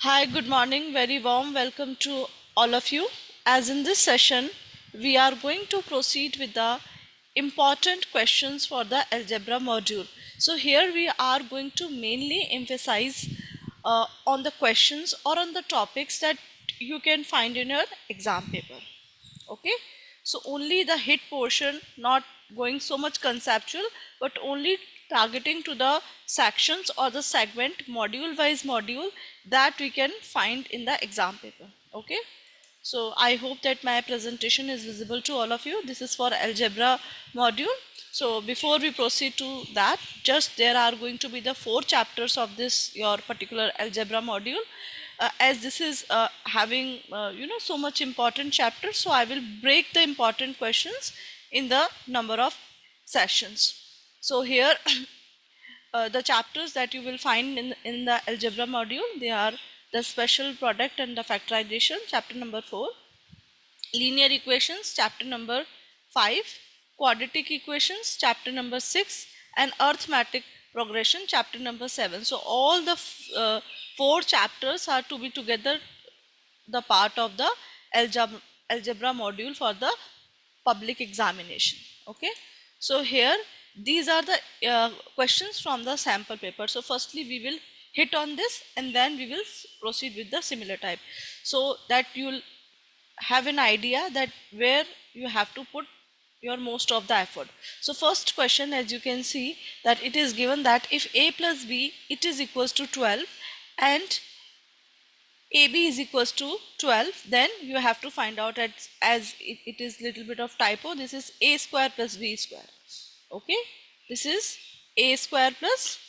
Hi, good morning. Very warm welcome to all of you. As in this session, we are going to proceed with the important questions for the algebra module. So here we are going to mainly emphasize on the questions or on the topics that you can find in your exam paper. Okay, so only the hit portion, not going so much conceptual, but only targeting to the sections or the segment module wise module that we can find in the exam paper. Okay, so I hope that my presentation is visible to all of you. This is for algebra module. So before we proceed to that, just there are going to be the 4 chapters of this your particular algebra module. As this is having so much important chapters, so I will break the important questions in the number of sessions. So here the chapters that you will find in the algebra module, they are the special product and the factorization, chapter number 4, linear equations, chapter number 5, quadratic equations, chapter number 6, and arithmetic progression, chapter number 7. So all the 4 chapters are to be together the part of the algebra module for the public examination. Okay, so here these are the questions from the sample paper. So firstly we will hit on this and then we will proceed with the similar type, so that you will have an idea that where you have to put your most of the effort. So first question, as you can see, that it is given that if a plus b it is equals to 12 and AB is equals to 12, then you have to find out as it is little bit of typo. This is a square plus b square. Okay, this is a square plus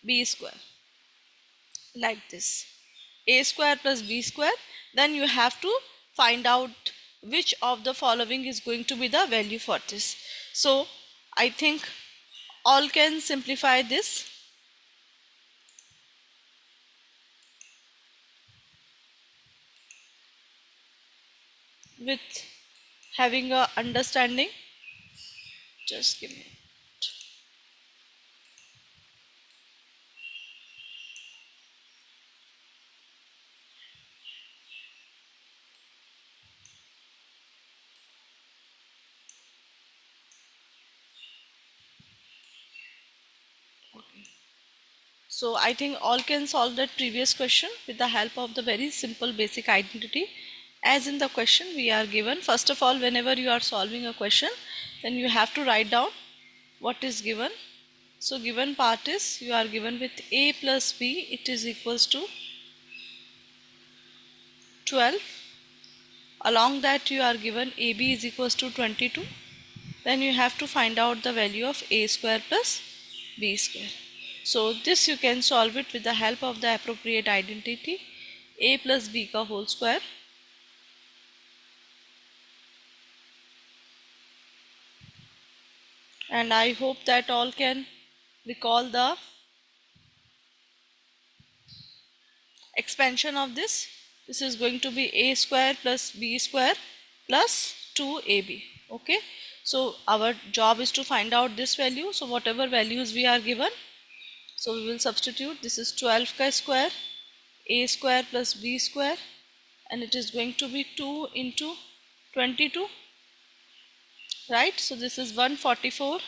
b square, like this, a square plus b square. Then you have to find out which of the following is going to be the value for this. So I think all can simplify this with having a understanding. Just give me. So I think all can solve that previous question with the help of the very simple basic identity. As in the question we are given, first of all, whenever you are solving a question, then you have to write down what is given. So given part is, you are given with a plus b, it is equals to 12. Along that you are given ab is equals to 22. Then you have to find out the value of a square plus b square. So this you can solve it with the help of the appropriate identity, a plus b ka whole square and I hope that all can recall the expansion of this. This is going to be a square plus b square plus 2ab. Okay, so our job is to find out this value. So whatever values we are given, so we will substitute. This is 12 ka square, a square plus b square, and it is going to be 2 into 22, right? So this is 144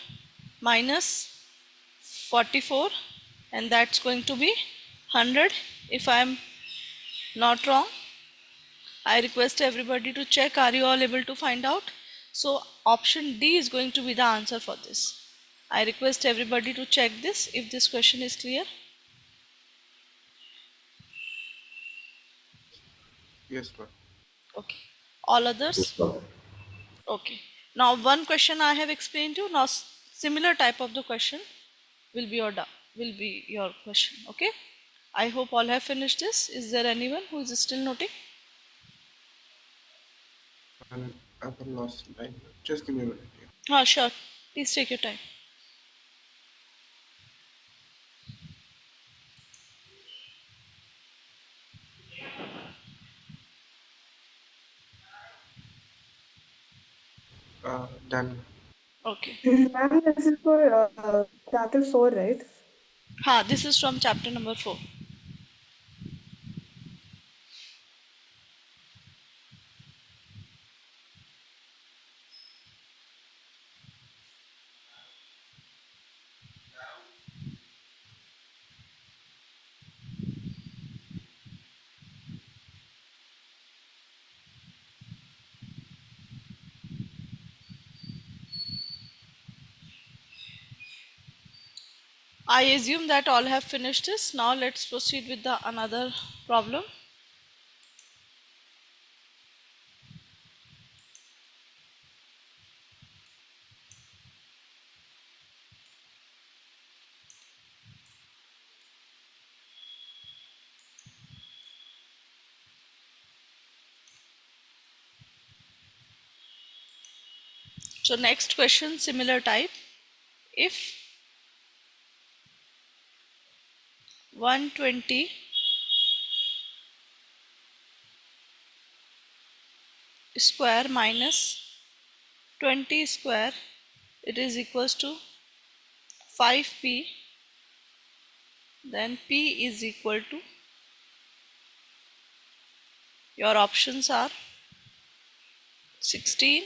minus 44, and that's going to be 100 if I am not wrong. I request everybody to check, are you all able to find out? So option D is going to be the answer for this. I request everybody to check this if this question is clear. Yes, ma'am. Okay, all others? Okay, now one question I have explained to you. Now similar type of the question will be your question. Okay, I hope all have finished this. Is there anyone who is still noting? I've lost line. Just give me a minute. Yeah. Sure, please take your time. Done. Okay. Ma'am, this is for chapter 4, right? This is from chapter number 4. I assume that all have finished this. Now let's proceed with the another problem. So next question, similar type. If 120 square minus 20 square, it is equals to 5p, then p is equal to, your options are 16,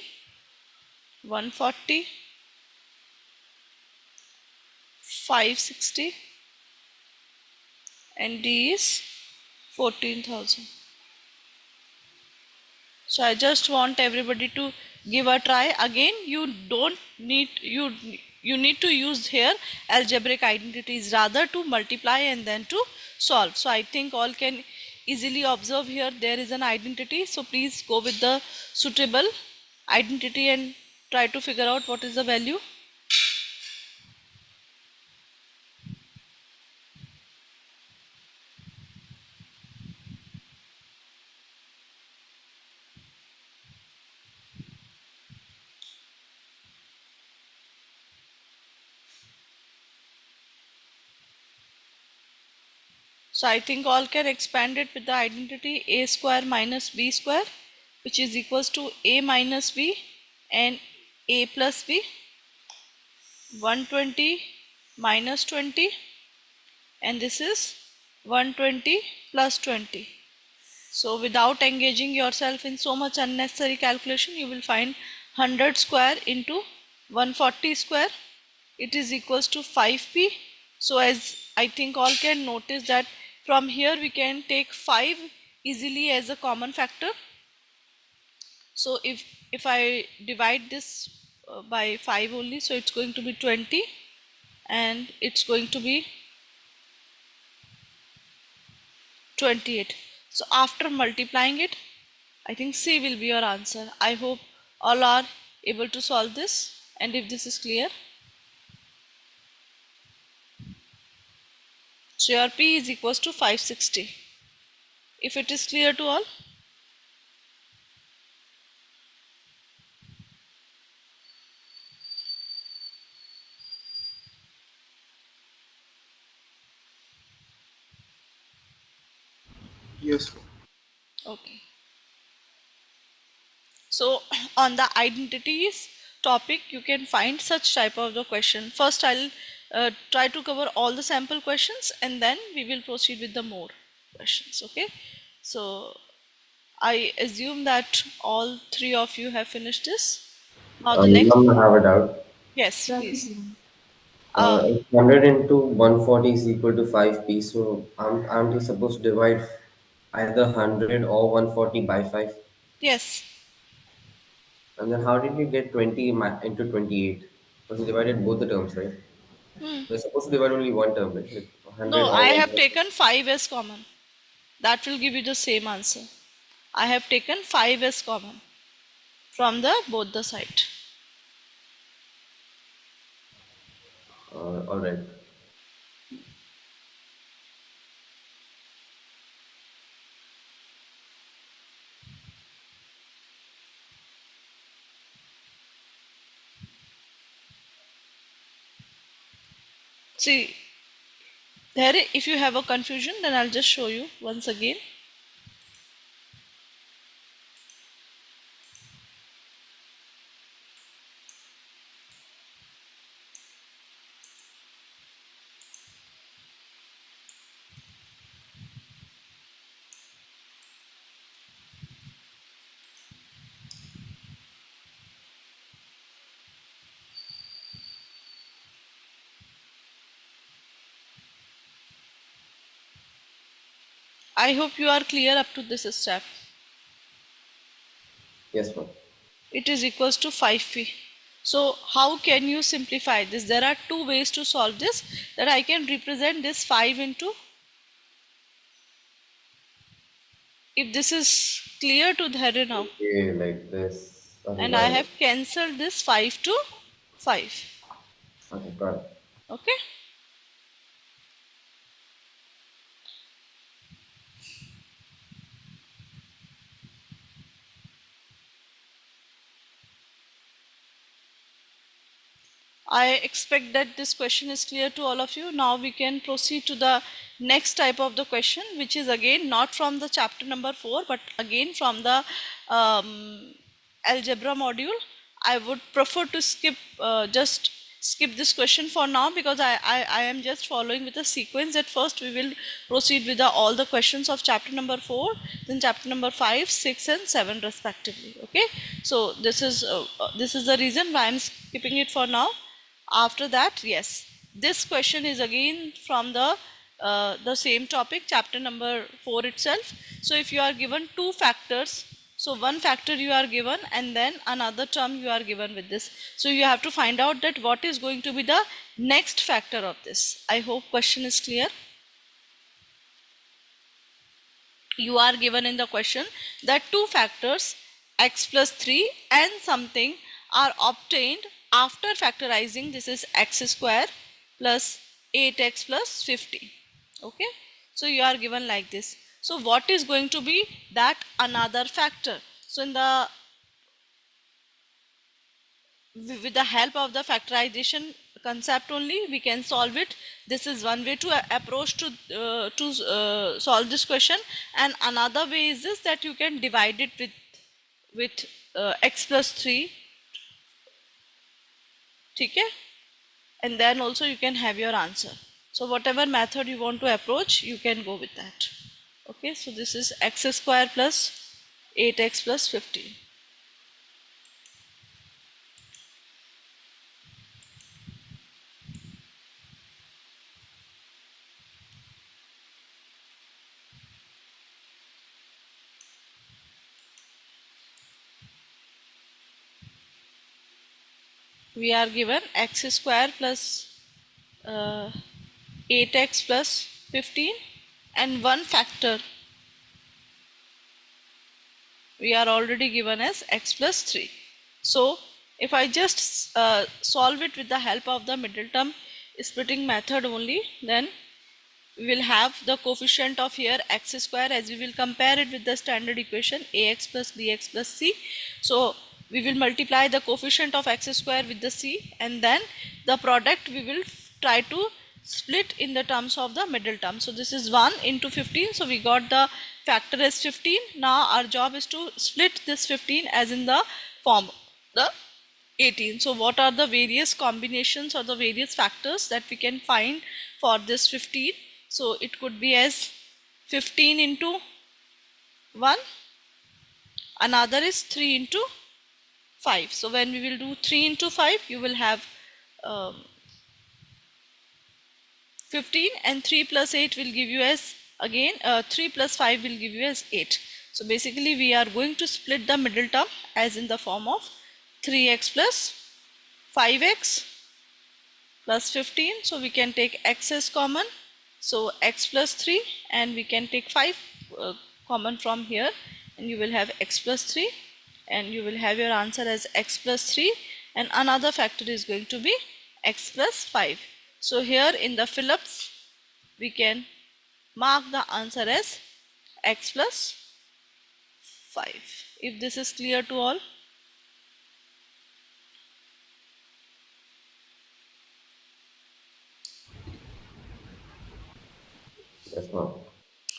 140, 560, and D is 14,000. So I just want everybody to give a try. Again, you don't need, you need to use here algebraic identities rather to multiply and then to solve. So I think all can easily observe here there is an identity. So please go with the suitable identity and try to figure out what is the value. So I think all can expand it with the identity a square minus b square, which is equals to a minus b and a plus b. 120 minus 20, and this is 120 plus 20. So without engaging yourself in so much unnecessary calculation, you will find 100 square into 140 square, it is equals to 5p. So as I think all can notice that from here we can take 5 easily as a common factor. So if I divide this by 5 only, so it's going to be 20 and it's going to be 28. So after multiplying it, I think C will be your answer. I hope all are able to solve this, and if this is clear. So your P is equals to 560. If it is clear to all. Yes, ma'am. Okay. So on the identities topic, you can find such type of the question. First, I'll try to cover all the sample questions and then we will proceed with the more questions. Okay. So I assume that all three of you have finished this. Now the next, Ma'am, I have a doubt. yes, please. If 100 into 140 is equal to 5p, so aren't you supposed to divide either 100 or 140 by 5? Yes. And then how did you get 20 into 28? Because you divided both the terms, right? We're supposed to divide only one term, right? Like 100 No, or I have 140. taken 5 as common. That will give you the same answer. I have taken 5 as common from the both the side. All right. See, there if you have a confusion, then I'll just show you once again. I hope you are clear up to this step. Yes, ma'am. It is equals to 5p. So how can you simplify this? There are two ways to solve this, that I can represent this 5 into, if this is clear to Dharya now, Okay, like this. Okay, and I got it. have cancelled this 5 to 5. Okay, got it. Okay. I expect that this question is clear to all of you. Now we can proceed to the next type of the question, which is again not from the chapter number 4, but again from the algebra module. I would prefer to just skip this question for now, because I am just following with a sequence. At first we will proceed with all the questions of chapter number 4, then chapter number 5, 6 and 7 respectively. Okay, so this is the reason why I am skipping it for now. After that, yes, this question is again from the same topic, chapter number 4 itself. So if you are given two factors, so one factor you are given and then another term you are given with this, so you have to find out that what is going to be the next factor of this. I hope question is clear. You are given in the question that two factors, x plus 3 and something, are obtained after factorizing. This is x square plus 8x plus 50. Okay, so you are given like this. So what is going to be that another factor? So in the with the help of the factorization concept only we can solve it. This is one way to approach to solve this question, and another way is this, that you can divide it with x plus 3. Okay, and then also you can have your answer. So whatever method you want to approach, you can go with that. Okay, so this is x square plus 8x plus 15. We are given x square plus 8x plus 15 and one factor we are already given as x plus 3. So if I just solve it with the help of the middle term splitting method only, then we will have the coefficient of here x square, as we will compare it with the standard equation ax plus bx plus c. So we will multiply the coefficient of x square with the c, and then the product we will try to split in the terms of the middle term. So this is 1 into 15, so we got the factor as 15. Now our job is to split this 15 as in the form of the 18. So what are the various combinations or the various factors that we can find for this 15? So it could be as 15 into 1, another is 3 into 5. So when we will do 3 into 5, you will have 15, and 3 plus 8 will give you as again 3 plus 5 will give you as 8. So basically we are going to split the middle term as in the form of 3x plus 5x plus 15. So we can take x as common, so x plus 3, and we can take 5 common from here, and you will have x plus 3, and you will have your answer as x plus 3, and another factor is going to be x plus 5. So here in the Phillips we can mark the answer as x plus 5. If this is clear to all. Yes, ma'am.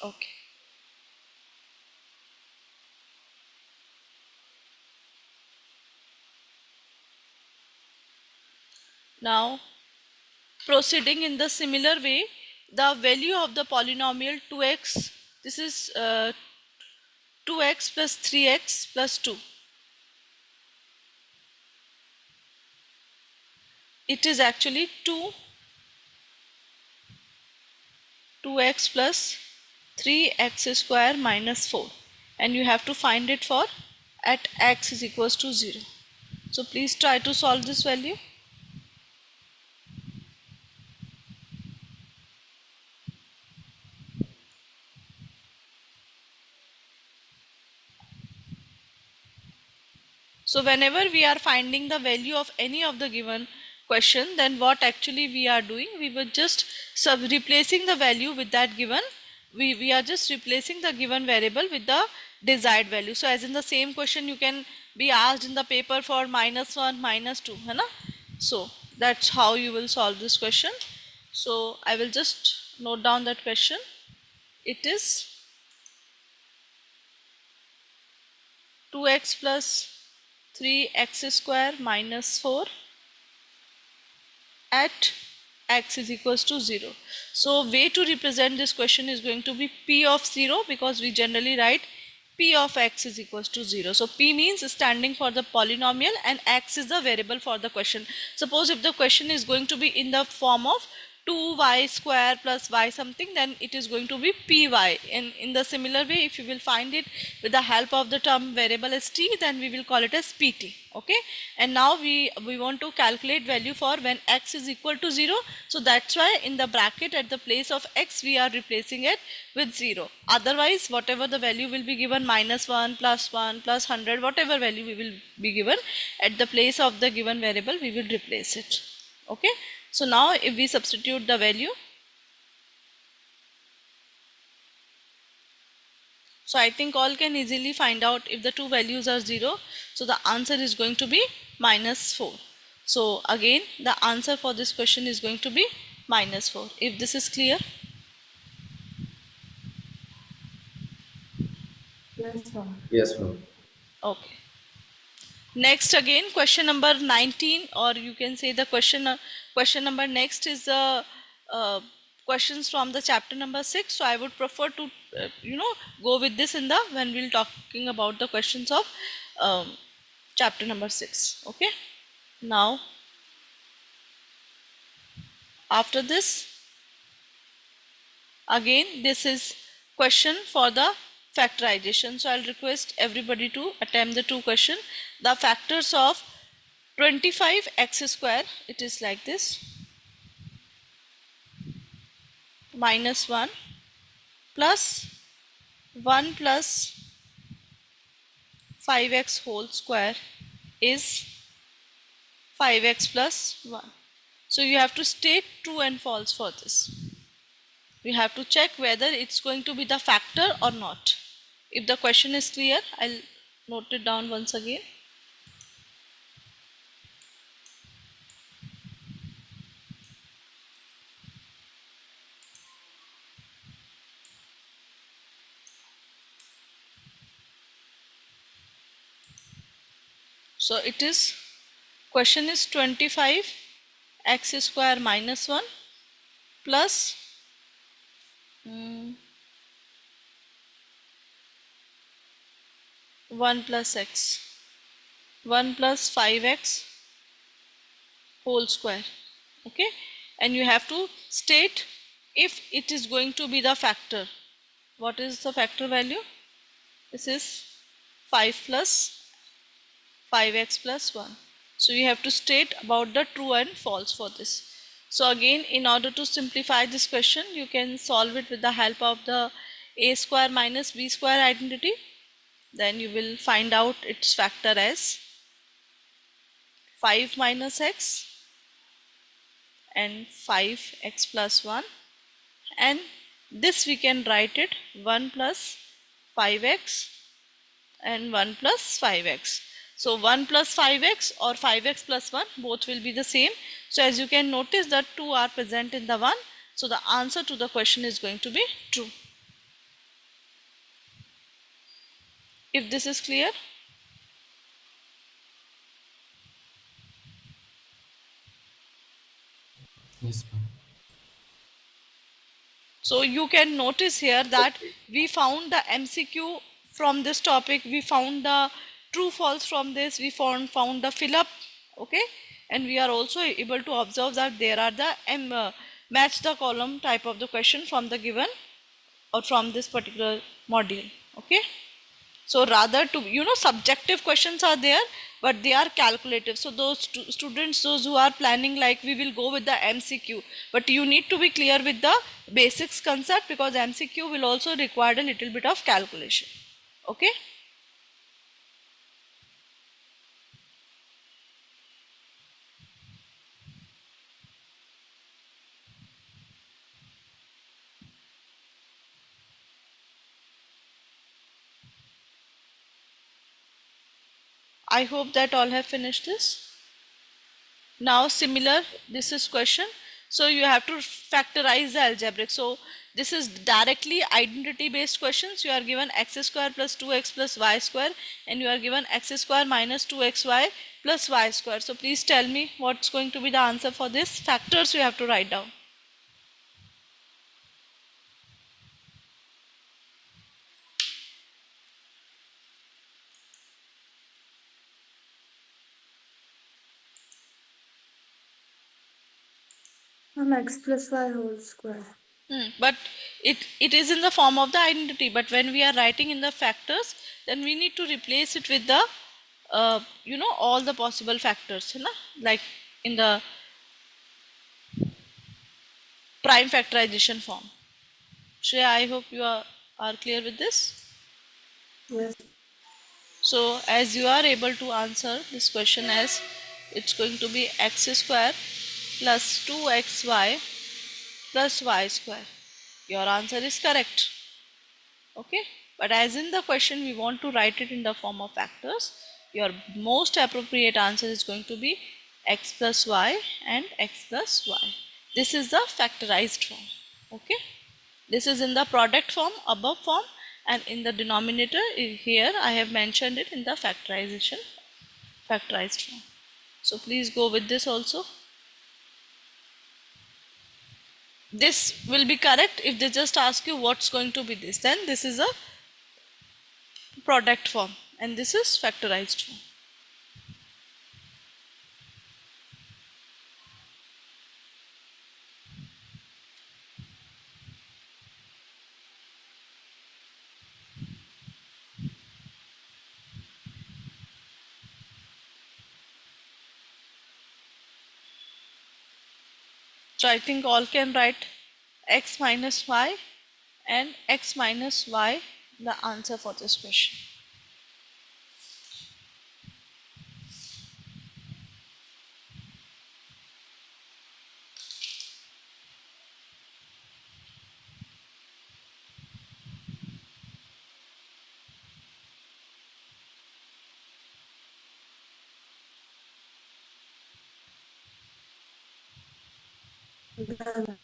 Okay. Now proceeding in the similar way, the value of the polynomial 2x, this is 2x plus 3x plus 2. It is actually 2x plus 3x square minus 4, and you have to find it for at x is equals to 0. So please try to solve this value. So whenever we are finding the value of any of the given question, then what actually we are doing, we were just replacing the value with that given, we are just replacing the given variable with the desired value. So as in the same question you can be asked in the paper for -1, -2, है ना? So that's how you will solve this question. So I will just note down that question. It is 2x plus 3x square minus 4 at x is equals to 0. So way to represent this question is going to be p of 0, because we generally write p of x is equals to 0. So p means standing for the polynomial and x is the variable for the question. Suppose if the question is going to be in the form of 2y square plus y something, then it is going to be py. And in the similar way, if you will find it with the help of the term variable as t, then we will call it as pt. Okay, and now we want to calculate value for when x is equal to 0. So that's why in the bracket at the place of x we are replacing it with 0. Otherwise whatever the value will be given, -1 +1 +100, whatever value we will be given at the place of the given variable, we will replace it. Okay, so now if we substitute the value, so I think all can easily find out if the two values are 0. So the answer is going to be -4. So again the answer for this question is going to be -4. If this is clear. Yes, ma'am. Yes, ma'am. Okay. Next again question number 19, or you can say the question number next is the questions from the chapter number 6. So I would prefer to go with this in the when we'll talking about the questions of chapter number 6. Okay, now after this, again this is question for the factorization. So I'll request everybody to attempt the two question. The factors of 25x square, it is like this: -1 plus 1 plus 5x whole square is 5x plus 1. So you have to state true and false for this. You have to check whether it's going to be the factor or not. If the question is clear, I'll note it down once again. So it is, question is 25 x square minus 1 plus 1 plus x, 1 plus 5x whole square. Okay, and you have to state if it is going to be the factor. What is the factor value? This is 5 plus 5x plus 1. So you have to state about the true and false for this. So again, in order to simplify this question, you can solve it with the help of the a square minus b square identity. Then you will find out its factor as 5 minus x and 5x plus 1, and this we can write it 1 plus 5x and 1 plus 5x. So 1 plus 5x or 5x plus 1, both will be the same. So as you can notice that 2 are present in the 1. So the answer to the question is going to be true. If this is clear. Yes, ma'am. So you can notice here that we found the MCQ from this topic, we found the true false from this, we found the fill up. Okay, and we are also able to observe that there are the match the column type of the question from the given or from this particular module. Okay, So rather to, subjective questions are there, but they are calculative. So those students, those who are planning like we will go with the MCQ, but you need to be clear with the basics concept, because MCQ will also require a little bit of calculation. Okay. I hope that all have finished this. Now similar, this is question. So you have to factorize the algebraic. So this is directly identity based questions. You are given x square plus 2x plus y square, and you are given x square minus 2xy plus y square. So please tell me what's going to be the answer for this. Factors you have to write down. X plus y whole square. But it is in the form of the identity, but when we are writing in the factors, then we need to replace it with the all the possible factors, like in the prime factorization form. Shreya, I hope you are clear with this. Yes. So as you are able to answer this question as it's going to be x square plus 2xy plus y square, your answer is correct. Okay, but as in the question we want to write it in the form of factors, your most appropriate answer is going to be x plus y and x plus y. This is the factorized form. Okay, this is in the product form, above form, and in the denominator here I have mentioned it in the factorized form. So please go with this also. This will be correct if they just ask you what's going to be this, then this is a product form and this is factorized form. So I think all can write x minus y and x minus y the answer for this question. Done.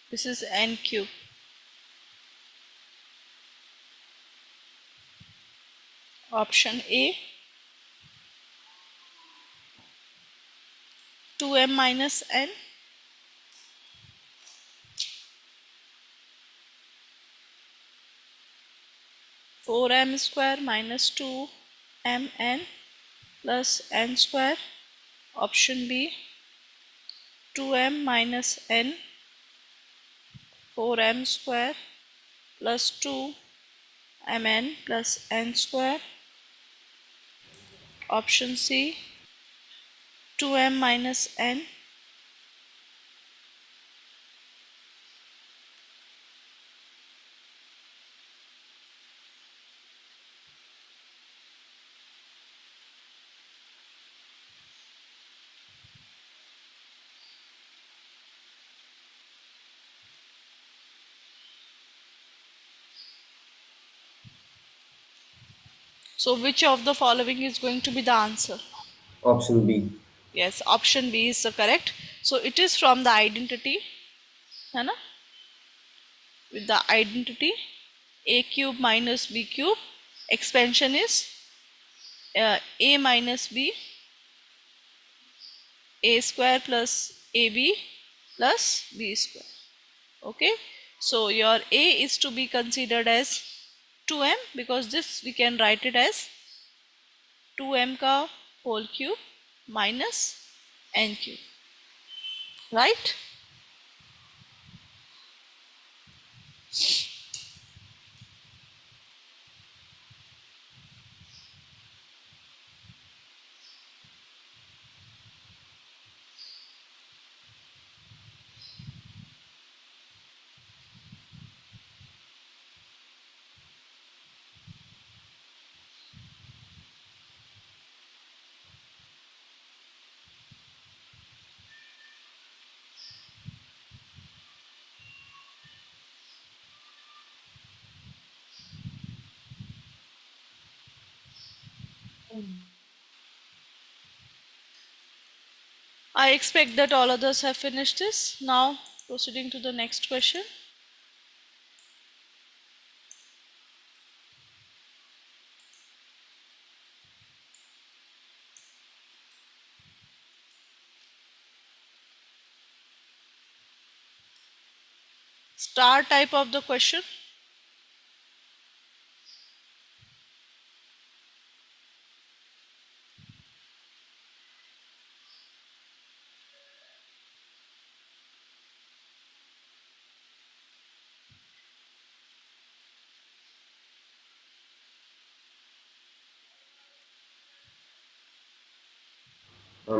This is n cube. Option A 2m minus n, four m square minus 2mn plus n square. Option B 2m minus n, 4m square plus 2mn plus n square. Option C 2m minus n. So which of the following is going to be the answer? Option B. Yes, option B is the correct. So it is from the identity, है ना? With the identity a cube minus b cube, expansion is a minus b, a square plus ab plus b square. Okay, so your a is to be considered as 2m, because this we can write it as 2m ka whole cube minus n cube, right? I expect that all others have finished this. Now proceeding to the next question. Star type of the question.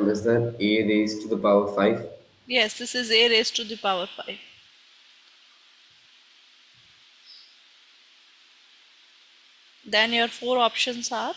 Is that a raised to the power 5? Yes, this is a raised to the power 5. Then your four options are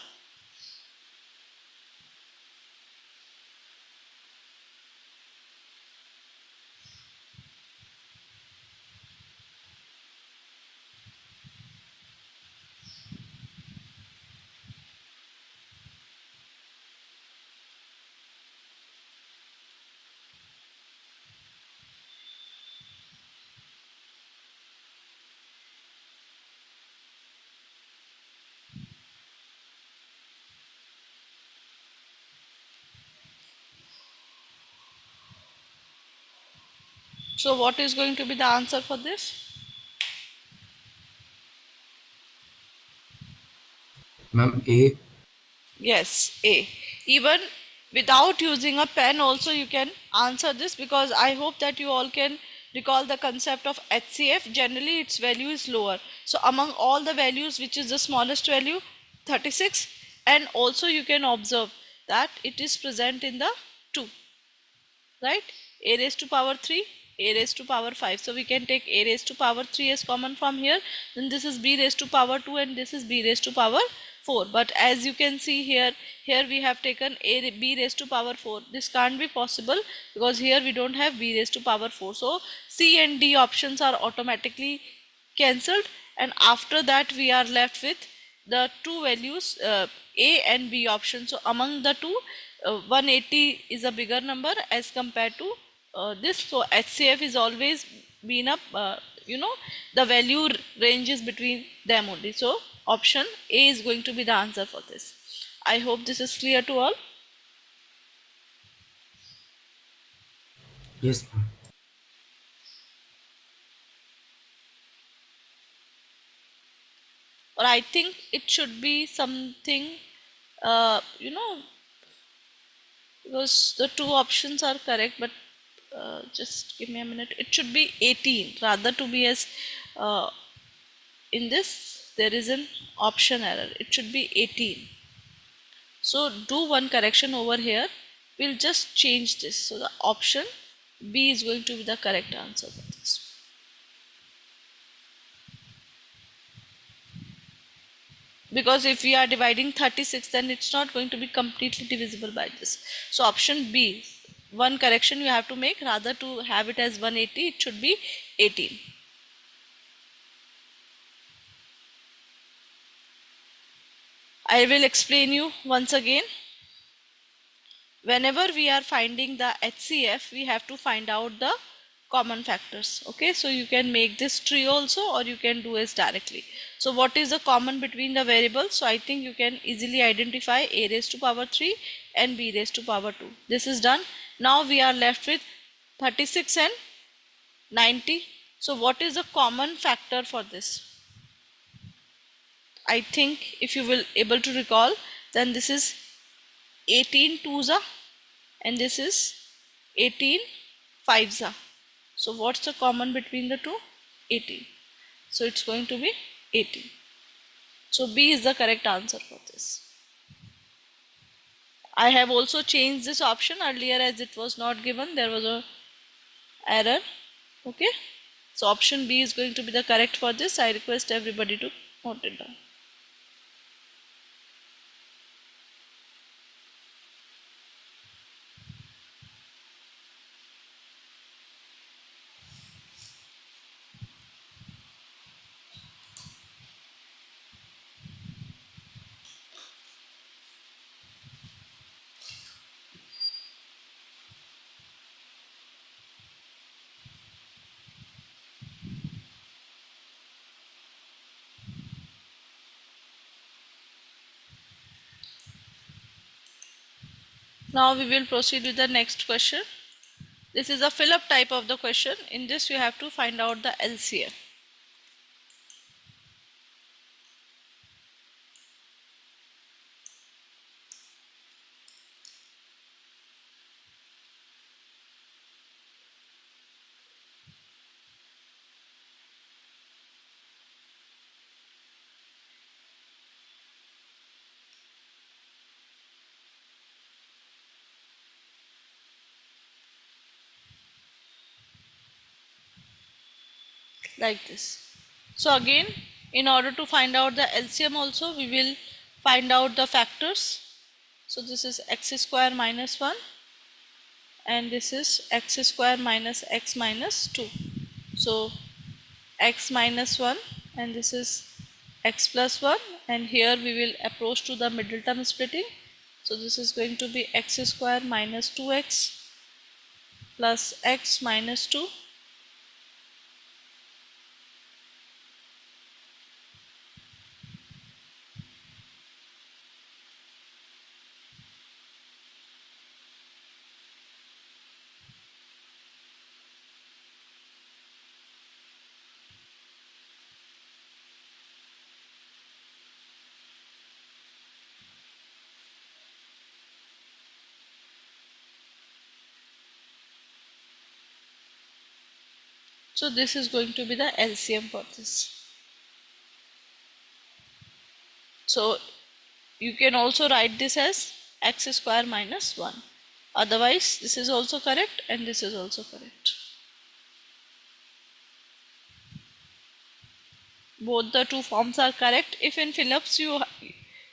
so what is going to be the answer for this? Ma'am, A. Yes, A. Even without using a pen also you can answer this, because I hope that you all can recall the concept of HCF. Generally its value is lower. So among all the values, which is the smallest value? 36. And also you can observe that it is present in the 2. Right? A raised to power 3, a raised to power 5. So we can take a raised to power 3 as common from here. Then this is b raised to power 2 and this is b raised to power 4. But as you can see here, here we have taken b raised to power 4. This can't be possible because here we don't have b raised to power 4. So C and D options are automatically cancelled, and after that we are left with the two values A and B option. So among the two, 180 is a bigger number as compared to this. So HCF is always been up, the value ranges between them only. So option A is going to be the answer for this. I hope this is clear to all. Yes, ma'am. Or I think it should be something, because the two options are correct, but just give me a minute. It should be 18 rather to be as in this there is an option error. It should be 18. So do one correction over here. We'll just change this. So the option B is going to be the correct answer for this. Because if we are dividing 36, then it's not going to be completely divisible by this. So option B, one correction you have to make, rather to have it as 180, it should be 18. I will explain you once again. Whenever we are finding the HCF, we have to find out the common factors. Okay, so you can make this tree also, or you can do it directly. So what is the common between the variables? So I think you can easily identify a raised to power 3 and b raised to power 2. This is done. Now we are left with 36 and 90. So what is the common factor for this? I think if you will able to recall, then this is 18 twos are, and this is 18 fives are. So what's the common between the two? 18. So it's going to be 18. So B is the correct answer for this. I have also changed this option earlier as it was not given. There was a error. Okay. So option B is going to be the correct for this. I request everybody to note it down. Now we will proceed with the next question. This is a fill up type of the question. In this you have to find out the LCM. Like this. So again, in order to find out the LCM also, we will find out the factors. So this is x square minus 1 and this is x square minus x minus 2. So x minus 1 and this is x plus 1, and here we will approach to the middle term splitting. So this is going to be x square minus 2x plus x minus 2. So this is going to be the LCM for this. So you can also write this as x square minus 1. Otherwise, this is also correct and this is also correct. Both the two forms are correct. If in fill-ups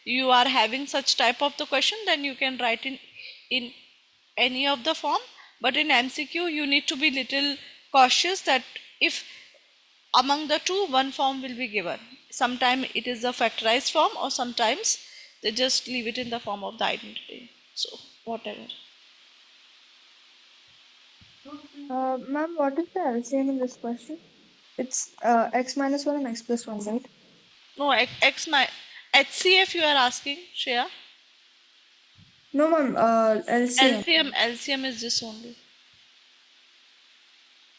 you are having such type of the question, then you can write in any of the form. But in MCQ, you need to be little cautious that if among the two, one form will be given. Sometimes it is the factorized form, or sometimes they just leave it in the form of the identity. So whatever. Ma'am, what is the LCM in this question? It's x minus 1 and x plus 1, right? No, x my HCF you are asking, Shreya. No, ma'am, LCM. LCM is this only,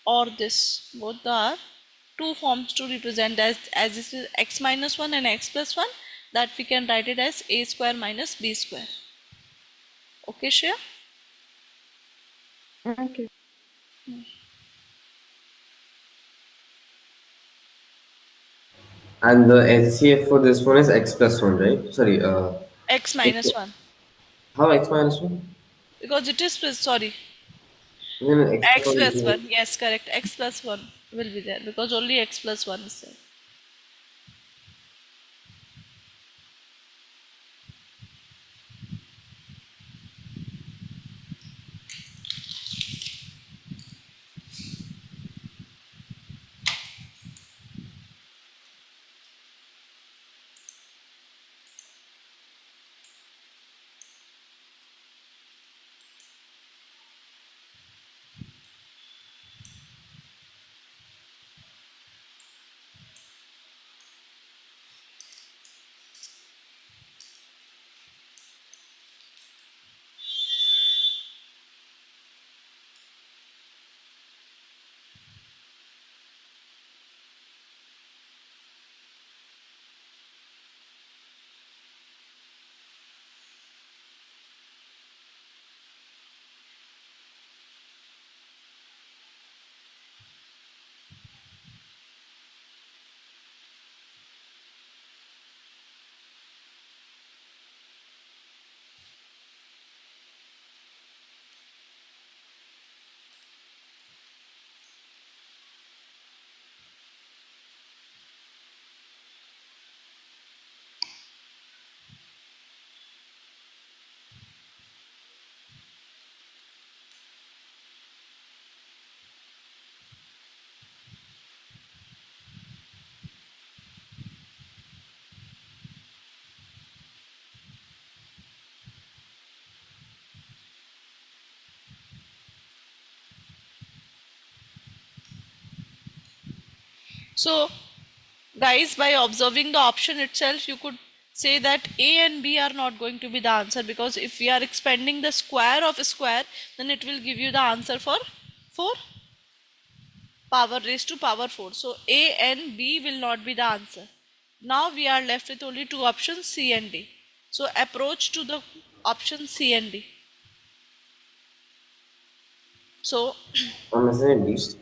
or this. Both are two forms to represent as this is x minus 1 and x plus 1, that we can write it as a square minus b square. Okay, Shreya? Okay. And the HCF for this one is x plus 1, right? Sorry, X minus 1. how x minus 1? Because it is sorry, Then x x plus 1 plus is 1. Yes, correct. X plus 1 will be there because only x plus 1 is there. So guys, by observing the option itself, you could say that A and B are not going to be the answer, because if we are expanding the square of a square, then it will give you the answer for 4 power raised to power 4. So A and B will not be the answer. Now we are left with only two options, C and D. So approach to the option C and D. So Isn't it D?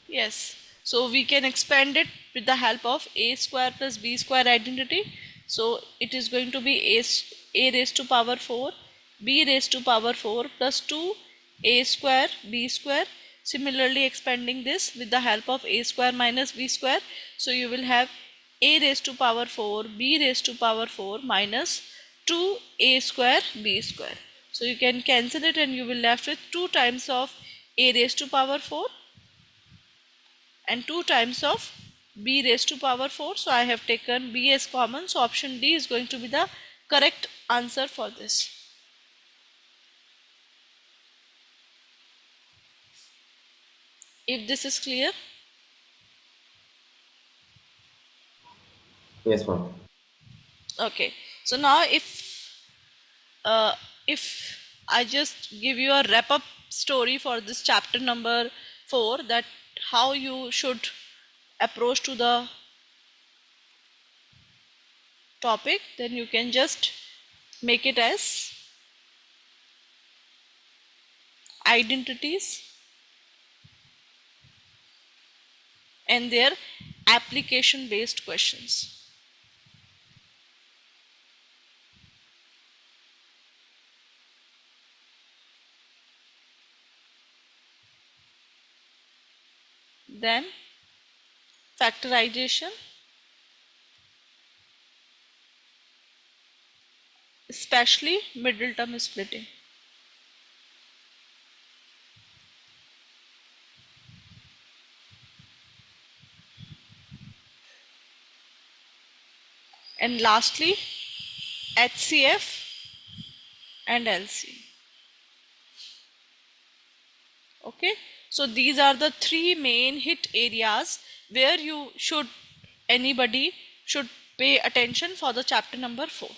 yes, so we can expand it with the help of a square plus b square identity. So it is going to be a raised to power 4, b raised to power 4 plus 2 a square b square. Similarly, expanding this with the help of a square minus b square. So you will have a raised to power 4, b raised to power 4 minus 2a square b square. So you can cancel it and you will left with 2 times of a raised to power 4 and 2 times of b raised to power 4. So I have taken b as common. So option D is going to be the correct answer for this. If this is clear. Yes, ma'am. Okay. So now uh, if I just give you a wrap up story for this chapter number 4, that how you should approach to the topic, then you can just make it as identities and their application based questions. Then factorization, especially middle term splitting. And lastly, HCF and LC. Okay, so these are the three main hit areas where anybody should pay attention for the chapter number 4.